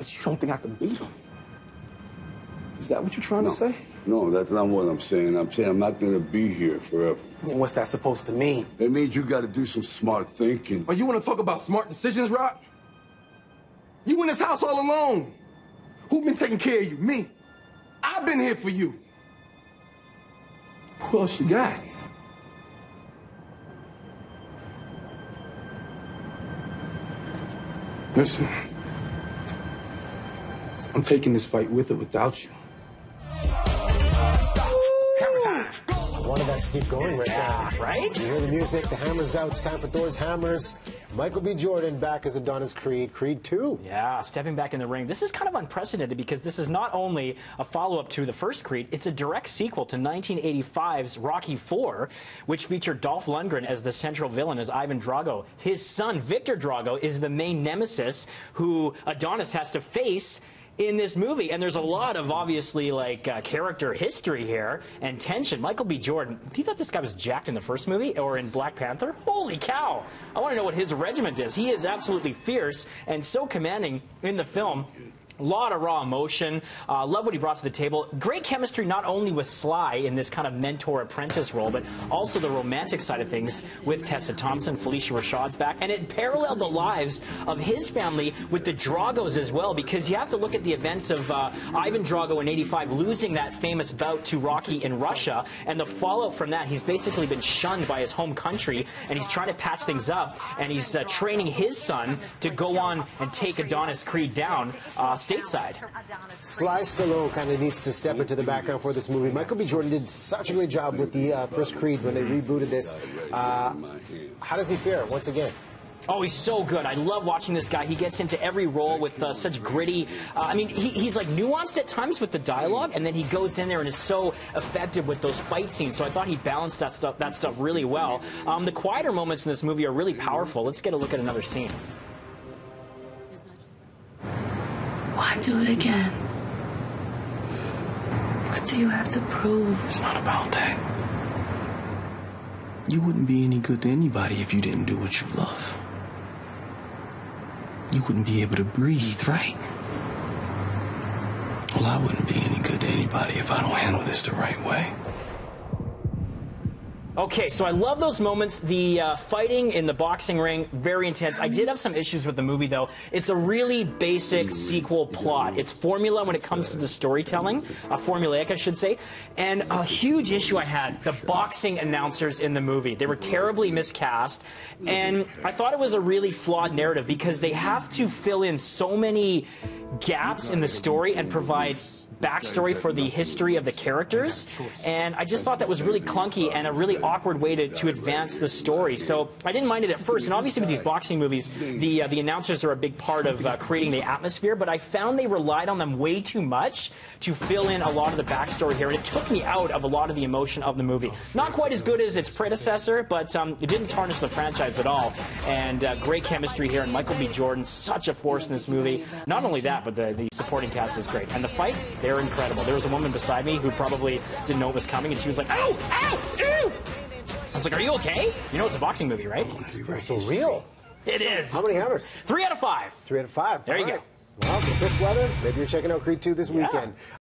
But you don't think I can beat him? Is that what you're trying to say? No, that's not what I'm saying. I'm saying I'm not going to be here forever. And what's that supposed to mean? It means you got to do some smart thinking. Oh, you want to talk about smart decisions, Rob? You in this house all alone. Who been taking care of you? Me. I've been here for you. Who else you got? Listen, I'm taking this fight with or without you. Hammer time. I wanted that to keep going right now. Right? You hear the music, the hammer's out, it's time for Thor's Hammers. Michael B. Jordan back as Adonis Creed, Creed 2. Yeah, stepping back in the ring. This is kind of unprecedented because this is not only a follow-up to the first Creed, it's a direct sequel to 1985's Rocky IV, which featured Dolph Lundgren as the central villain as Ivan Drago. His son, Victor Drago, is the main nemesis who Adonis has to face in this movie, and there's a lot of obviously like character history here and tension. Michael B. Jordan, he thought this guy was jacked in the first movie or in Black Panther. Holy cow! I want to know what his regiment is. He is absolutely fierce and so commanding in the film. A lot of raw emotion. Love what he brought to the table. Great chemistry not only with Sly in this kind of mentor-apprentice role, but also the romantic side of things with Tessa Thompson. Felicia Rashad's back. And it paralleled the lives of his family with the Dragos as well, because you have to look at the events of Ivan Drago in '85 losing that famous bout to Rocky in Russia, and the fallout from that. He's basically been shunned by his home country, and he's trying to patch things up, and he's training his son to go on and take Adonis Creed down stateside. Sly Stallone kind of needs to step into the background for this movie. Michael B. Jordan did such a great job with the first Creed when they rebooted this. How does he fare once again? Oh, he's so good. I love watching this guy. He gets into every role with such gritty. I mean, he's like nuanced at times with the dialogue, and then he goes in there and is so effective with those fight scenes. So I thought he balanced that stuff really well. The quieter moments in this movie are really powerful. Let's get a look at another scene. Why do it again? What do you have to prove? It's not about that. You wouldn't be any good to anybody if you didn't do what you love. You wouldn't be able to breathe, right? Well, I wouldn't be any good to anybody if I don't handle this the right way. Okay, so I love those moments. The fighting in the boxing ring, very intense. I did have some issues with the movie, though. It's a really basic sequel plot. It's formula when it comes to the storytelling, formulaic, I should say. And a huge issue I had, the boxing announcers in the movie. They were terribly miscast, and I thought it was a really flawed narrative because they have to fill in so many gaps in the story and provide backstory for the history of the characters, and I just thought that was really clunky and a really awkward way to advance the story. So I didn't mind it at first, and obviously with these boxing movies, the announcers are a big part of creating the atmosphere, but I found they relied on them way too much to fill in a lot of the backstory here, and it took me out of a lot of the emotion of the movie. Not quite as good as its predecessor, but it didn't tarnish the franchise at all, and great chemistry here, and Michael B. Jordan, such a force in this movie. Not only that, but the supporting cast is great, and the fights, they're incredible. There was a woman beside me who probably didn't know it was coming, and she was like, "Ow! Ow! Ew!" I was like, "Are you okay?" You know it's a boxing movie, right? It's so real. It is. How many hammers? 3 out of 5. 3 out of 5. There you All go. right. Well, with this weather, maybe you're checking out Creed 2 this weekend.